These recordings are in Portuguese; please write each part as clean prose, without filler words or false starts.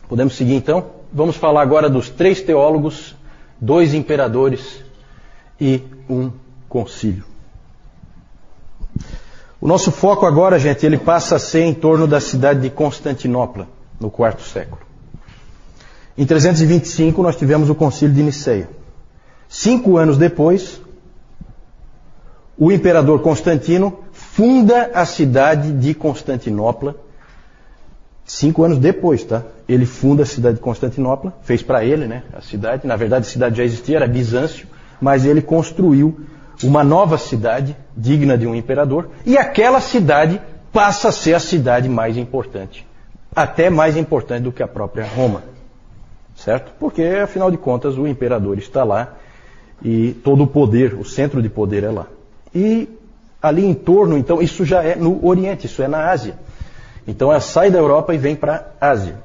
Podemos seguir então? Vamos falar agora dos 3 teólogos, 2 imperadores e um concílio. O nosso foco agora, gente, ele passa a ser em torno da cidade de Constantinopla, no 4º século. Em 325 nós tivemos o concílio de Niceia. 5 anos depois, o imperador Constantino funda a cidade de Constantinopla. 5 anos depois, tá? Ele funda a cidade de Constantinopla, fez para ele, né, a cidade. Na verdade, a cidade já existia, era Bizâncio, mas ele construiu uma nova cidade, digna de um imperador, e aquela cidade passa a ser a cidade mais importante, até mais importante do que a própria Roma, certo? Porque, afinal de contas, o imperador está lá e todo o poder, o centro de poder é lá. E ali em torno, então, isso já é no Oriente, isso é na Ásia. Então ela sai da Europa e vem para a Ásia.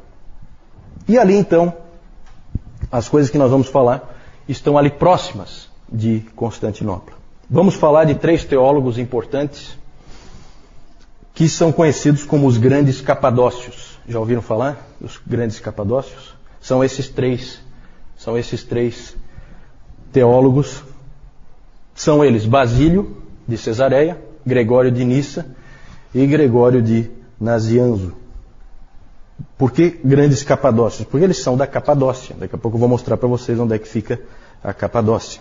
E ali então, as coisas que nós vamos falar estão ali próximas de Constantinopla. Vamos falar de 3 teólogos importantes que são conhecidos como os grandes capadócios. Já ouviram falar dos grandes capadócios? São esses três teólogos. São eles Basílio de Cesareia, Gregório de Nissa e Gregório de Nazianzo. Por que grandes capadócios? Porque eles são da Capadócia. Daqui a pouco eu vou mostrar para vocês onde é que fica a Capadócia.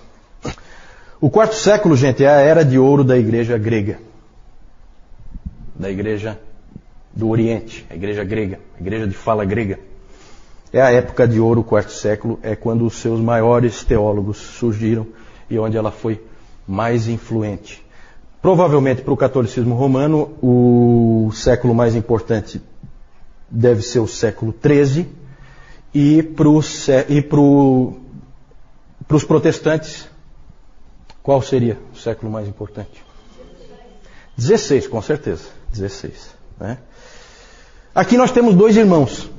O 4º século, gente, é a era de ouro da igreja grega. Da igreja do Oriente, a igreja grega, a igreja de fala grega. É a época de ouro, o 4º século, é quando os seus maiores teólogos surgiram e onde ela foi mais influente. Provavelmente para o catolicismo romano, o século mais importante deve ser o século XIII, e para os protestantes, qual seria o século mais importante? 16, com certeza. 16. Né? Aqui nós temos 2 irmãos,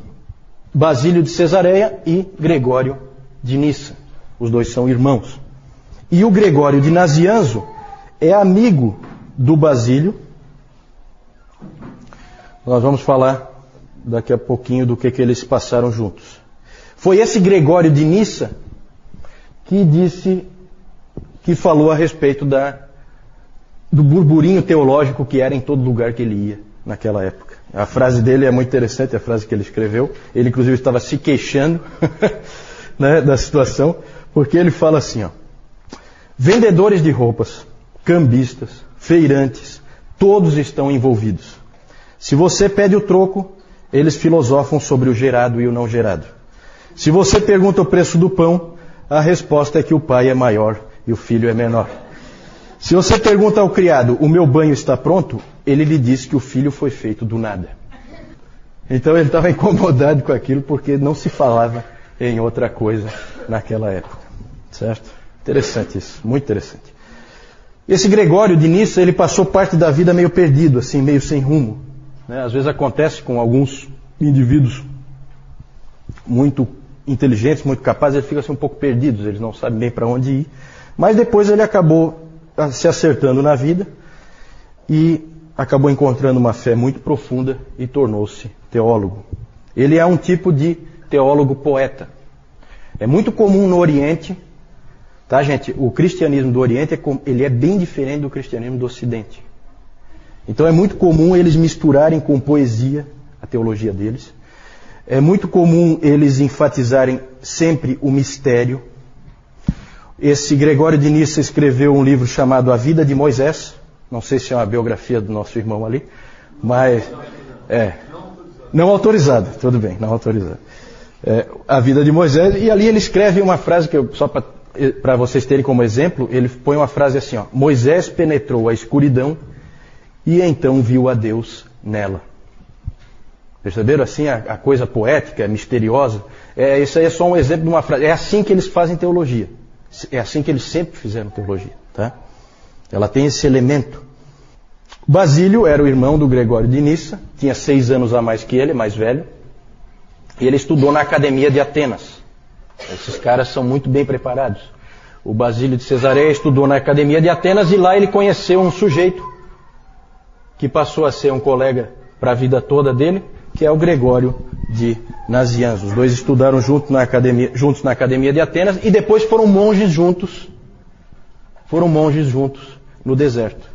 Basílio de Cesareia e Gregório de Nissa. Os 2 são irmãos. E o Gregório de Nazianzo é amigo do Basílio. Nós vamos falar daqui a pouquinho do que eles passaram juntos. Foi esse Gregório de Nissa que falou a respeito do burburinho teológico que era em todo lugar que ele ia naquela época. A frase dele é muito interessante, a frase que ele escreveu. Ele inclusive estava se queixando né, da situação, porque ele fala assim, ó: vendedores de roupas, cambistas, feirantes, todos estão envolvidos. Se você pede o troco, eles filosofam sobre o gerado e o não gerado. Se você pergunta o preço do pão, a resposta é que o pai é maior e o filho é menor. Se você pergunta ao criado, o meu banho está pronto? Ele lhe diz que o filho foi feito do nada. Então ele estava incomodado com aquilo porque não se falava em outra coisa naquela época. Certo? Interessante isso, muito interessante. Esse Gregório de Nissa, ele passou parte da vida meio perdido, assim, meio sem rumo. Né? Às vezes acontece com alguns indivíduos muito inteligentes, muito capazes, eles ficam assim um pouco perdidos, eles não sabem bem para onde ir. Mas depois ele acabou se acertando na vida e acabou encontrando uma fé muito profunda e tornou-se teólogo. Ele é um tipo de teólogo poeta. É muito comum no Oriente, tá, gente? O cristianismo do Oriente ele é bem diferente do cristianismo do Ocidente. Então é muito comum eles misturarem com poesia a teologia deles. É muito comum eles enfatizarem sempre o mistério. Esse Gregório de Nissa escreveu um livro chamado A Vida de Moisés. Não sei se é uma biografia do nosso irmão ali, mas não autorizada, tudo bem, não autorizada. A Vida de Moisés, e ali ele escreve uma frase que só para vocês terem como exemplo, ele põe uma frase assim, ó: Moisés penetrou a escuridão e então viu a Deus nela. Perceberam assim a coisa poética, misteriosa? Isso aí é só um exemplo de uma frase. É assim que eles fazem teologia. É assim que eles sempre fizeram teologia, tá? Ela tem esse elemento. Basílio era o irmão do Gregório de Nissa, tinha 6 anos a mais que ele, mais velho, e ele estudou na Academia de Atenas. Esses caras são muito bem preparados. O Basílio de Cesareia estudou na Academia de Atenas e lá ele conheceu um sujeito que passou a ser um colega para a vida toda dele, que é o Gregório de Nazianzo. Os dois estudaram juntos na academia de Atenas e depois foram monges juntos no deserto,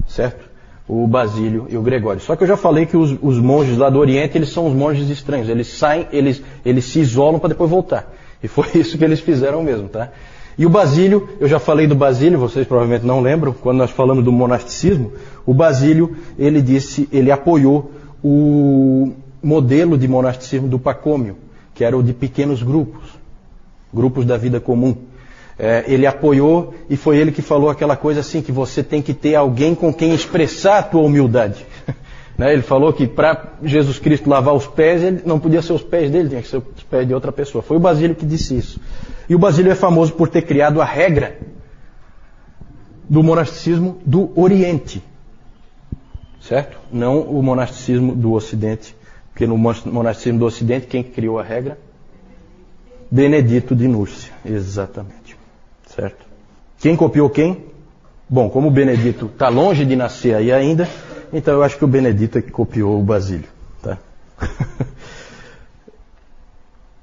certo? O Basílio e o Gregório. Só que eu já falei que os monges lá do Oriente, eles são os monges estranhos. Eles saem, eles se isolam para depois voltar. E foi isso que eles fizeram mesmo, tá? E o Basílio, eu já falei do Basílio, vocês provavelmente não lembram, quando nós falamos do monasticismo, o Basílio, ele apoiou o modelo de monasticismo do Pacômio, que era o de pequenos grupos da vida comum. Ele apoiou e foi ele que falou aquela coisa assim, que você tem que ter alguém com quem expressar a tua humildade. Ele falou que para Jesus Cristo lavar os pés, ele não podia ser os pés dele, tinha que ser os pés de outra pessoa. Foi o Basílio que disse isso. E o Basílio é famoso por ter criado a regra do monasticismo do Oriente. Certo? Não o monasticismo do Ocidente. Porque no monasticismo do Ocidente, quem criou a regra? Benedito de Núrcia. Exatamente. Certo? Quem copiou quem? Bom, como o Benedito está longe de nascer aí ainda, então eu acho que o Benedito é que copiou o Basílio. Tá?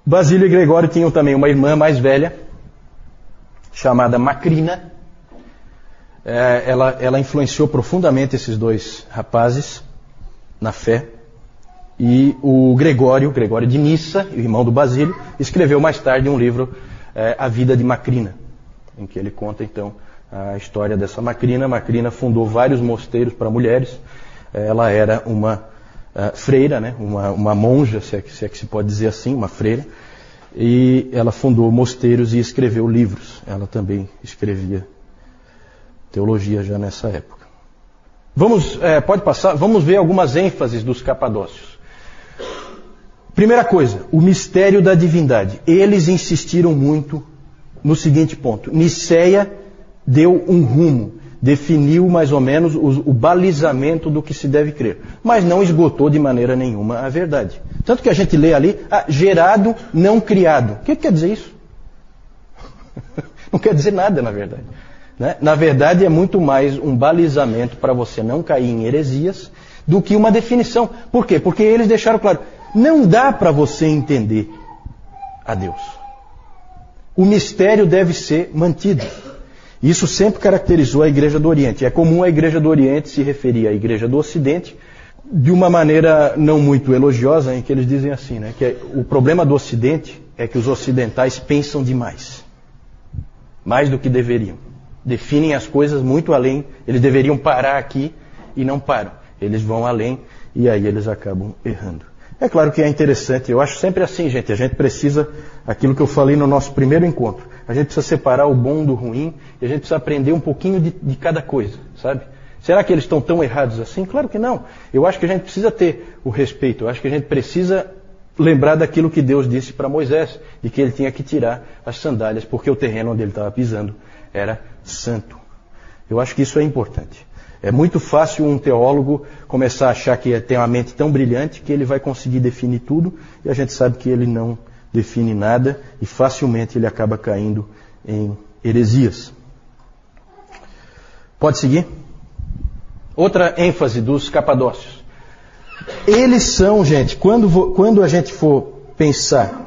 Basílio e Gregório tinham também uma irmã mais velha, chamada Macrina. Ela influenciou profundamente esses dois rapazes na fé. E o Gregório de Nissa, o irmão do Basílio, escreveu mais tarde um livro, A Vida de Macrina, em que ele conta então a história dessa Macrina. Macrina fundou vários mosteiros para mulheres. Ela era uma freira, né? uma monja, se é que se pode dizer assim, uma freira. E ela fundou mosteiros e escreveu livros. Ela também escrevia teologia já nessa época. Pode passar, vamos ver algumas ênfases dos capadócios. Primeira coisa, o mistério da divindade. Eles insistiram muito no seguinte ponto. Nicéia deu um rumo, definiu mais ou menos o balizamento do que se deve crer, mas não esgotou de maneira nenhuma a verdade. Tanto que a gente lê ali, gerado, não criado. O que quer dizer isso? Não quer dizer nada, na verdade. Né? Na verdade, é muito mais um balizamento para você não cair em heresias do que uma definição. Por quê? Porque eles deixaram claro, não dá para você entender a Deus. O mistério deve ser mantido. Isso sempre caracterizou a Igreja do Oriente. É comum a Igreja do Oriente se referir à Igreja do Ocidente de uma maneira não muito elogiosa, em que eles dizem assim, né, que o problema do Ocidente é que os ocidentais pensam demais. Mais do que deveriam. Definem as coisas muito além. Eles deveriam parar aqui e não param. Eles vão além e aí eles acabam errando. É claro que é interessante, eu acho sempre assim, gente, a gente precisa, aquilo que eu falei no nosso primeiro encontro, a gente precisa separar o bom do ruim e a gente precisa aprender um pouquinho de cada coisa, sabe? Será que eles estão tão errados assim? Claro que não. Eu acho que a gente precisa ter o respeito, eu acho que a gente precisa lembrar daquilo que Deus disse para Moisés, de que ele tinha que tirar as sandálias, porque o terreno onde ele estava pisando era santo. Eu acho que isso é importante. É muito fácil um teólogo começar a achar que tem uma mente tão brilhante que ele vai conseguir definir tudo, e a gente sabe que ele não define nada, e facilmente ele acaba caindo em heresias. Pode seguir? Outra ênfase dos capadócios. Eles são, gente, quando a gente for pensar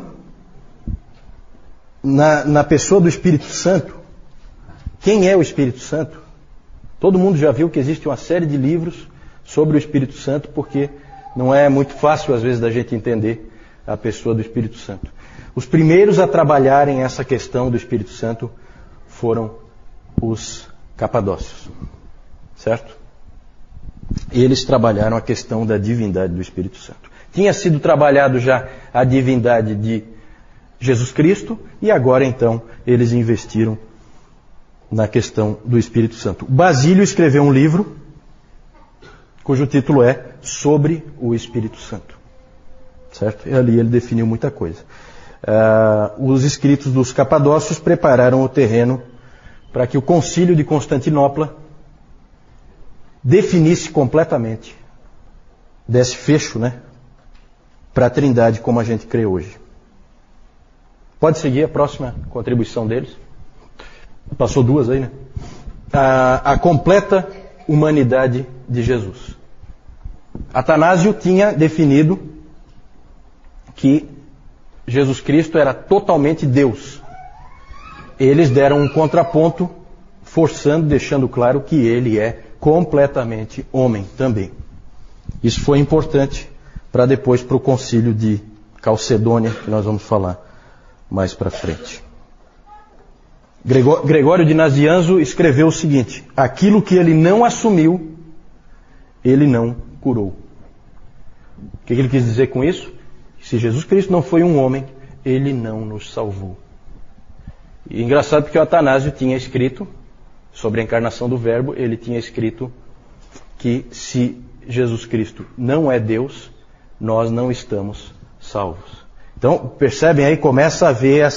na pessoa do Espírito Santo, quem é o Espírito Santo? Todo mundo já viu que existe uma série de livros sobre o Espírito Santo, porque não é muito fácil, às vezes, da gente entender a pessoa do Espírito Santo. Os primeiros a trabalharem essa questão do Espírito Santo foram os capadócios. Certo? Eles trabalharam a questão da divindade do Espírito Santo. Tinha sido trabalhado já a divindade de Jesus Cristo, e agora, então, eles investiram na questão do Espírito Santo. Basílio escreveu um livro cujo título é Sobre o Espírito Santo. Certo? E ali ele definiu muita coisa. Os escritos dos capadócios prepararam o terreno para que o Concílio de Constantinopla definisse completamente, desse fecho, né, para a Trindade como a gente crê hoje. Pode seguir a próxima contribuição deles? Passou duas aí, né? A completa humanidade de Jesus. Atanásio tinha definido que Jesus Cristo era totalmente Deus. Eles deram um contraponto, forçando, deixando claro que ele é completamente homem também. Isso foi importante para depois para o concílio de Calcedônia, que nós vamos falar mais para frente. Gregório de Nazianzo escreveu o seguinte: aquilo que ele não assumiu, ele não curou. O que ele quis dizer com isso? Se Jesus Cristo não foi um homem, ele não nos salvou. E engraçado porque o Atanásio tinha escrito sobre a encarnação do Verbo, ele tinha escrito que se Jesus Cristo não é Deus, nós não estamos salvos. Então, percebem aí, começa a ver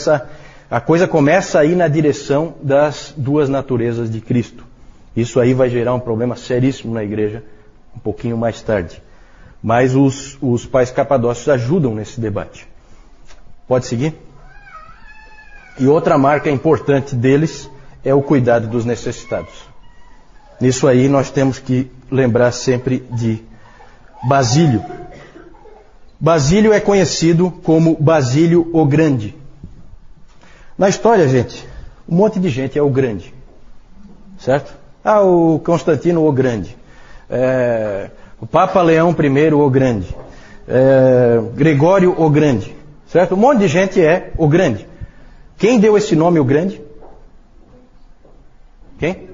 a coisa começa a ir na direção das duas naturezas de Cristo. Isso aí vai gerar um problema seríssimo na igreja um pouquinho mais tarde. Mas os pais capadócios ajudam nesse debate. Pode seguir? E outra marca importante deles é o cuidado dos necessitados. Nisso aí nós temos que lembrar sempre de Basílio. Basílio é conhecido como Basílio o Grande. Na história, gente, um monte de gente é o Grande. Certo? O Constantino o Grande. O Papa Leão I o Grande. Gregório o Grande. Certo? Um monte de gente é o Grande. Quem deu esse nome, o Grande? Quem?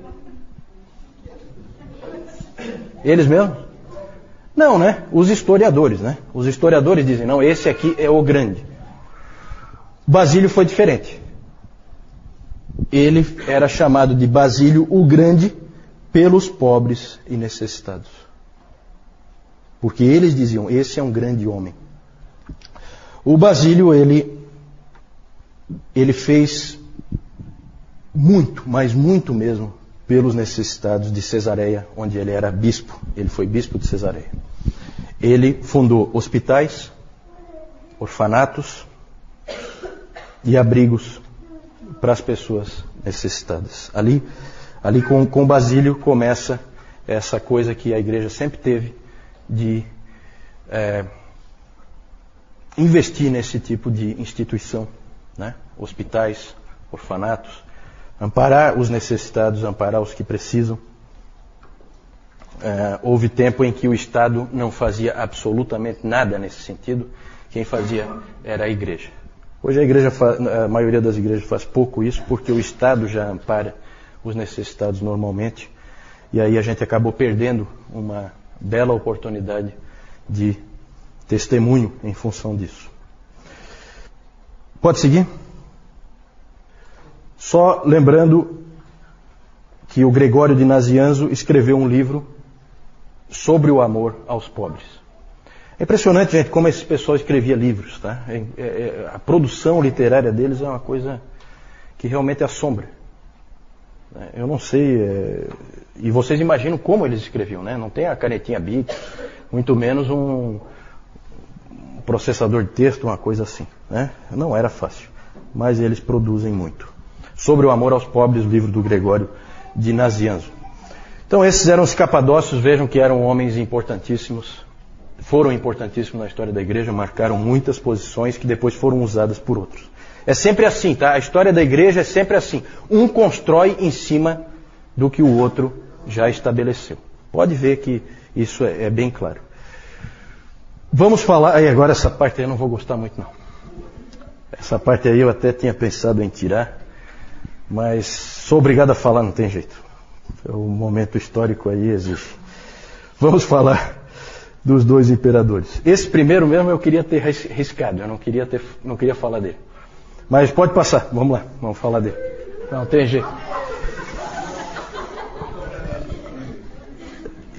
Eles mesmos? Não, né? Os historiadores, né? Os historiadores dizem, não, esse aqui é o Grande. Basílio foi diferente. Ele era chamado de Basílio o Grande pelos pobres e necessitados. Porque eles diziam, esse é um grande homem. O Basílio, ele fez muito, mas muito mesmo, pelos necessitados de Cesareia, onde ele era bispo. Ele foi bispo de Cesareia. Ele fundou hospitais, orfanatos e abrigos para as pessoas necessitadas. Ali com Basílio começa essa coisa que a igreja sempre teve de investir nesse tipo de instituição, né? Hospitais, orfanatos, amparar os necessitados, amparar os que precisam. Houve tempo em que o Estado não fazia absolutamente nada nesse sentido. Quem fazia era a igreja. Hoje a maioria das igrejas faz pouco isso, porque o Estado já ampara os necessitados normalmente. E aí a gente acabou perdendo uma bela oportunidade de testemunho em função disso. Pode seguir? Só lembrando que o Gregório de Nazianzo escreveu um livro sobre o amor aos pobres. É impressionante, gente, como esse pessoal escrevia livros, tá? A produção literária deles é uma coisa que realmente assombra. Eu não sei, e vocês imaginam como eles escreviam, né? Não tem a canetinha Bic, muito menos um processador de texto, uma coisa assim, né? Não era fácil, mas eles produzem muito. Sobre o amor aos pobres, o livro do Gregório de Nazianzo. Então esses eram os capadócios, vejam que eram homens importantíssimos, foram importantíssimos na história da igreja, marcaram muitas posições que depois foram usadas por outros. É sempre assim, tá? A história da igreja é sempre assim. Um constrói em cima do que o outro já estabeleceu. Pode ver que isso é bem claro. Vamos falar... Aí agora essa parte aí eu não vou gostar muito, não. Essa parte aí eu até tinha pensado em tirar, mas sou obrigado a falar, não tem jeito. O momento histórico aí existe. Vamos falar dos dois imperadores. Esse primeiro mesmo eu queria ter riscado, eu não queria falar dele. Mas pode passar, vamos lá, vamos falar dele. Não tem jeito.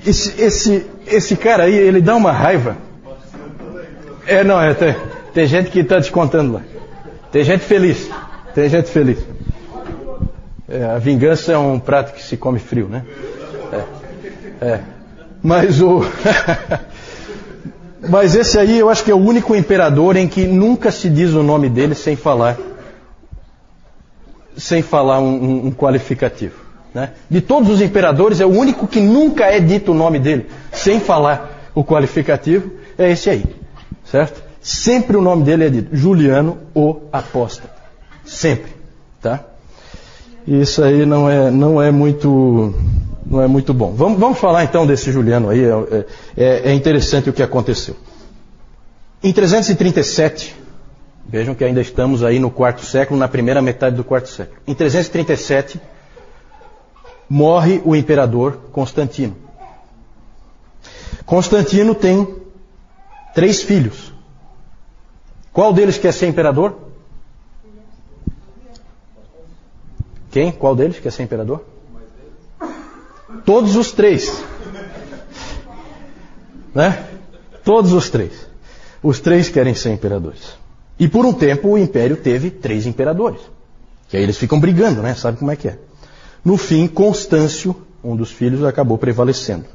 Esse cara aí, ele dá uma raiva. Tem gente que está descontando lá. Tem gente feliz. A vingança é um prato que se come frio, né? Mas esse aí eu acho que é o único imperador em que nunca se diz o nome dele sem falar um qualificativo, né? De todos os imperadores é o único que nunca é dito o nome dele sem falar o qualificativo, é esse aí, certo? Sempre o nome dele é dito, Juliano o Apóstata. Sempre, tá? E isso aí não é muito bom. Vamos falar então desse Juliano aí, é interessante o que aconteceu. Em 337, vejam que ainda estamos aí no quarto século, na primeira metade do quarto século. Em 337, morre o imperador Constantino. Constantino tem 3 filhos. Qual deles quer ser imperador? Quem? Qual deles quer ser imperador? Todos os 3. Né? Todos os 3. Os 3 querem ser imperadores. E por um tempo o império teve 3 imperadores. Que aí eles ficam brigando, né? Sabe como é que é? No fim, Constâncio, um dos filhos, acabou prevalecendo.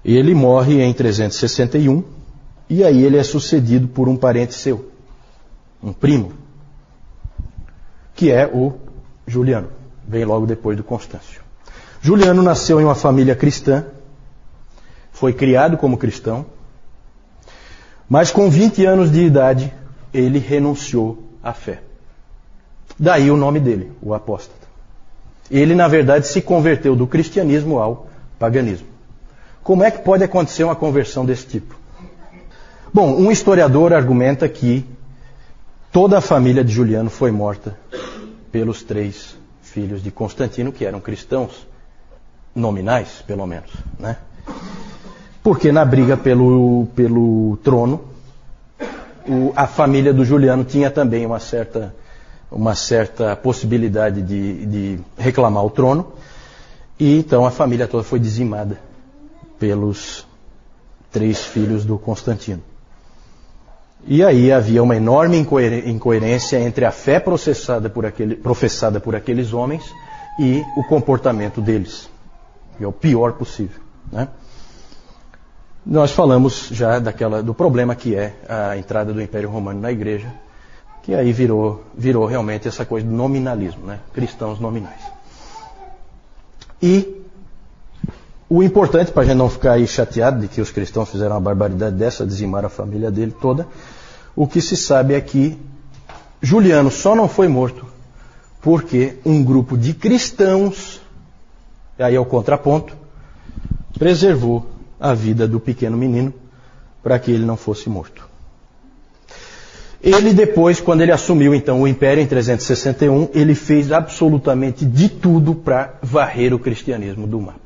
Ele morre em 361 e aí ele é sucedido por um parente seu, um primo, que é o Juliano. Vem logo depois do Constâncio. Juliano nasceu em uma família cristã, foi criado como cristão, mas com 20 anos de idade ele renunciou à fé. Daí o nome dele, o apóstata. Ele, na verdade, se converteu do cristianismo ao paganismo. Como é que pode acontecer uma conversão desse tipo? Bom, um historiador argumenta que toda a família de Juliano foi morta pelos 3 filhos de Constantino, que eram cristãos, nominais, pelo menos, né? Porque na briga pelo trono, a família do Juliano tinha também uma certa possibilidade de reclamar o trono, e então a família toda foi dizimada pelos 3 filhos do Constantino. E aí havia uma enorme incoerência entre a fé professada por aqueles homens e o comportamento deles. E é o pior possível, né? Nós falamos já do problema que é a entrada do Império Romano na Igreja, que aí virou realmente essa coisa do nominalismo, né? Cristãos nominais. E o importante, para a gente não ficar aí chateado de que os cristãos fizeram uma barbaridade dessa, dizimaram a família dele toda, o que se sabe é que Juliano só não foi morto porque um grupo de cristãos, aí é o contraponto, preservou a vida do pequeno menino para que ele não fosse morto. Ele depois, quando ele assumiu então o império em 361, ele fez absolutamente de tudo para varrer o cristianismo do mapa.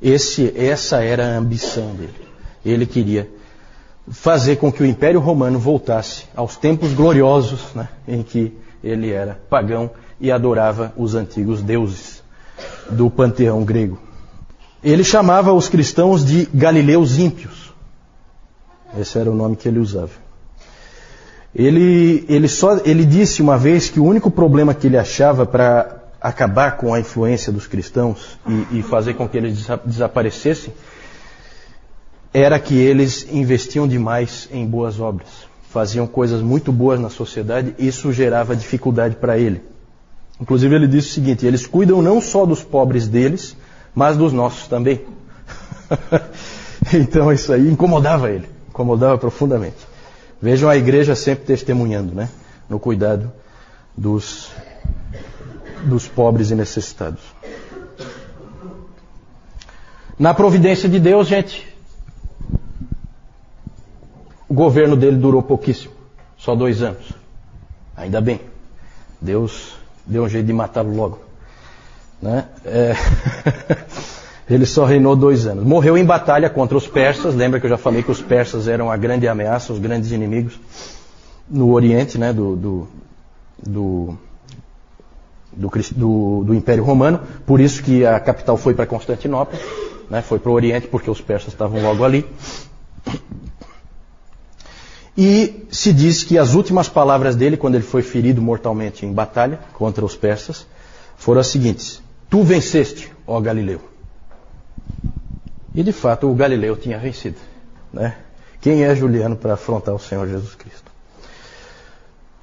Essa era a ambição dele. Ele queria fazer com que o Império Romano voltasse aos tempos gloriosos, né, em que ele era pagão e adorava os antigos deuses do panteão grego. Ele chamava os cristãos de galileus ímpios. Esse era o nome que ele usava. Ele disse uma vez que o único problema que ele achava para acabar com a influência dos cristãos e fazer com que eles desaparecessem era que eles investiam demais em boas obras. Faziam coisas muito boas na sociedade e isso gerava dificuldade para ele. Inclusive ele disse o seguinte: eles cuidam não só dos pobres deles, mas dos nossos também. Então isso aí incomodava ele, incomodava profundamente. Vejam a igreja sempre testemunhando, né, no cuidado dos pobres e necessitados. Na providência de Deus, gente, o governo dele durou pouquíssimo, só 2 anos. Ainda bem, Deus deu um jeito de matá-lo logo, né? Ele só reinou 2 anos. Morreu em batalha contra os persas. Lembra que eu já falei que os persas eram a grande ameaça, os grandes inimigos no Oriente, né, do Império Romano. Por isso que a capital foi para Constantinopla, né, foi para o Oriente, porque os persas estavam logo ali. E se diz que as últimas palavras dele, quando ele foi ferido mortalmente em batalha contra os persas, foram as seguintes: tu venceste, ó Galileu. E de fato o Galileu tinha vencido, né? Quem é Juliano para afrontar o Senhor Jesus Cristo?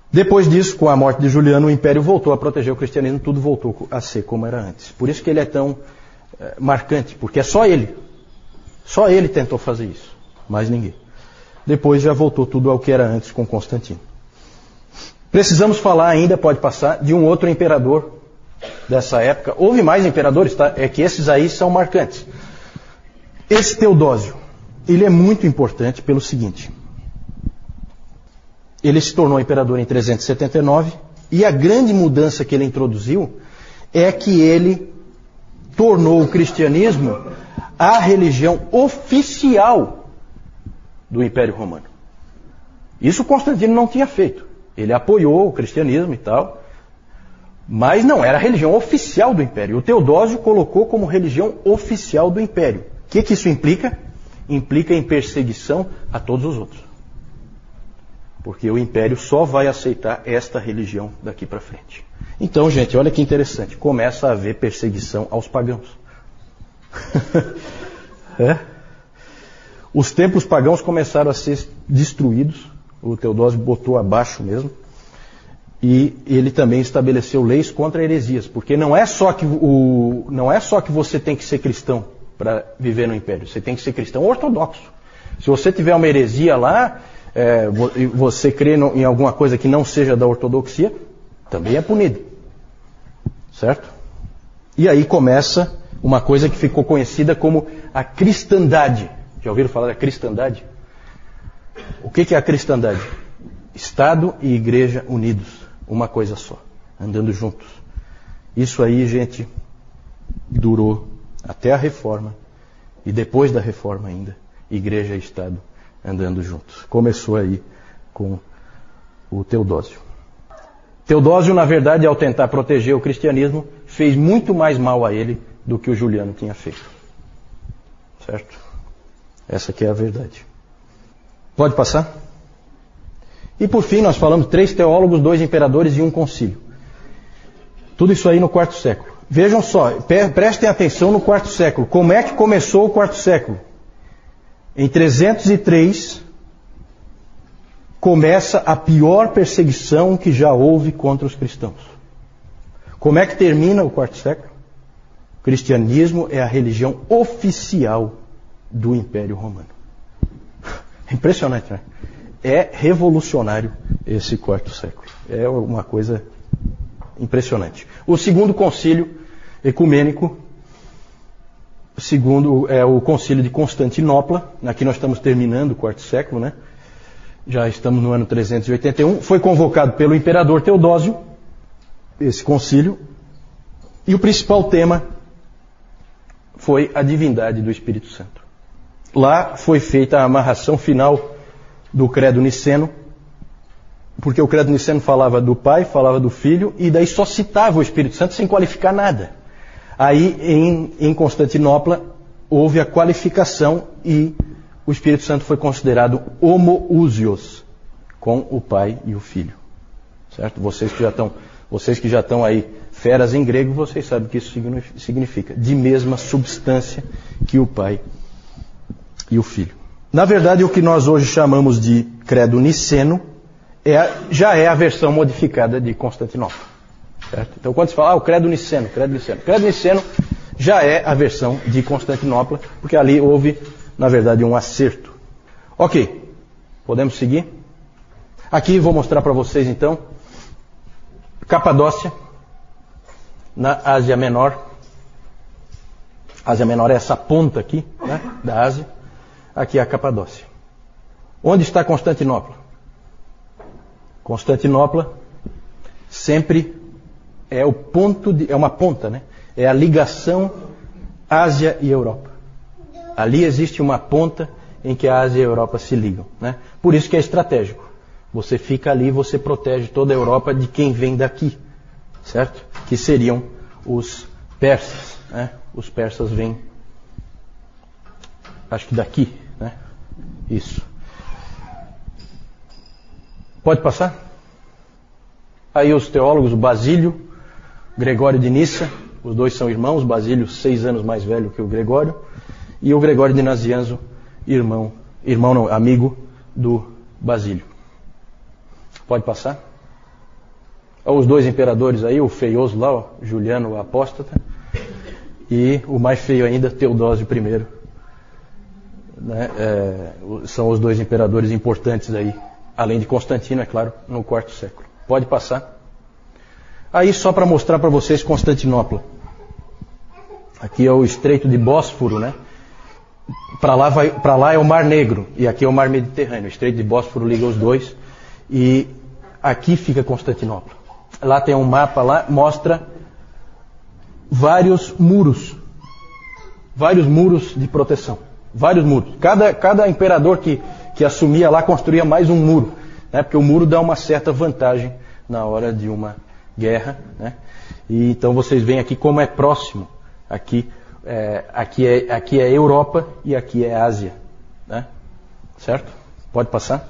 Depois disso, com a morte de Juliano, o império voltou a proteger o cristianismo, tudo voltou a ser como era antes. Por isso que ele é tão marcante, porque é só ele tentou fazer isso, mais ninguém. Depois já voltou tudo ao que era antes com Constantino. Precisamos falar ainda, pode passar, de um outro imperador dessa época. Houve mais imperadores, tá? É que esses aí são marcantes. Esse Teodósio, ele é muito importante pelo seguinte. Ele se tornou imperador em 379 e a grande mudança que ele introduziu é que ele tornou o cristianismo a religião oficial do Império Romano. Isso Constantino não tinha feito. Ele apoiou o cristianismo e tal, mas não era a religião oficial do Império. O Teodósio colocou como religião oficial do Império. O que isso implica? Implica em perseguição a todos os outros. Porque o Império só vai aceitar esta religião daqui para frente. Então, gente, olha que interessante. Começa a haver perseguição aos pagãos. Os templos pagãos começaram a ser destruídos. O Teodósio botou abaixo mesmo. E ele também estabeleceu leis contra heresias. Porque não é só que você tem que ser cristão para viver no Império. Você tem que ser cristão ortodoxo. Se você tiver uma heresia lá, você crê em alguma coisa que não seja da ortodoxia, também é punido. Certo? E aí começa uma coisa que ficou conhecida como a cristandade. Já ouviram falar da cristandade? O que é a cristandade? Estado e igreja unidos, uma coisa só, andando juntos. Isso aí, gente, durou até a Reforma e depois da Reforma ainda, igreja e Estado andando juntos. Começou aí com o Teodósio. Teodósio, na verdade, ao tentar proteger o cristianismo, fez muito mais mal a ele do que o Juliano tinha feito. Certo? Essa aqui é a verdade. Pode passar? E por fim, nós falamos 3 teólogos, 2 imperadores e 1 concílio. Tudo isso aí no 4º século. Vejam só, prestem atenção no 4º século. Como é que começou o 4º século? Em 303, começa a pior perseguição que já houve contra os cristãos. Como é que termina o 4º século? O cristianismo é a religião oficial do Império Romano. Impressionante, né? É revolucionário esse 4º século. É uma coisa impressionante. O 2º concílio ecumênico, segundo é o concílio de Constantinopla. Aqui nós estamos terminando o 4º século, né? Já estamos no ano 381. Foi convocado pelo imperador Teodósio, esse concílio, e o principal tema foi a divindade do Espírito Santo. Lá foi feita a amarração final do credo niceno, porque o credo niceno falava do Pai, falava do Filho, e daí só citava o Espírito Santo sem qualificar nada. Aí, em Constantinopla, houve a qualificação e o Espírito Santo foi considerado homoousios, com o Pai e o Filho. Certo? Vocês que já estão aí feras em grego, vocês sabem o que isso significa. De mesma substância que o Pai e o Filho. Na verdade, o que nós hoje chamamos de credo niceno já é a versão modificada de Constantinopla. Certo? Então, quando se fala, o credo niceno já é a versão de Constantinopla, porque ali houve, na verdade, um acerto. Ok, podemos seguir? Aqui vou mostrar para vocês, então, Capadócia, na Ásia Menor. Ásia Menor é essa ponta aqui, né, da Ásia. Aqui é a Capadócia. Onde está Constantinopla? Constantinopla sempre é o ponto é uma ponta, né? É a ligação Ásia e Europa. Ali existe uma ponta em que a Ásia e a Europa se ligam, né? Por isso que é estratégico. Você fica ali, você protege toda a Europa de quem vem daqui, certo? Que seriam os persas, né? Os persas vêm, acho que daqui, né? Isso. Pode passar? Aí os teólogos, o Basílio, Gregório de Nissa, os dois são irmãos, Basílio 6 anos mais velho que o Gregório, e o Gregório de Nazianzo, amigo do Basílio. Pode passar? Os 2 imperadores aí, o feioso lá, ó, Juliano o Apóstata, e o mais feio ainda, Teodósio I, né, são os dois imperadores importantes aí, além de Constantino, é claro, no quarto século. Pode passar. Aí só para mostrar para vocês Constantinopla. Aqui é o Estreito de Bósforo, né? Para lá é o Mar Negro e aqui é o Mar Mediterrâneo. O Estreito de Bósforo liga os dois e aqui fica Constantinopla. Lá tem um mapa, lá mostra vários muros de proteção, vários muros. Cada imperador que assumia lá construía mais um muro, né? Porque o muro dá uma certa vantagem na hora de uma guerra, né? E então vocês veem aqui como é próximo. Aqui é Europa e aqui é Ásia, né? Certo? Pode passar?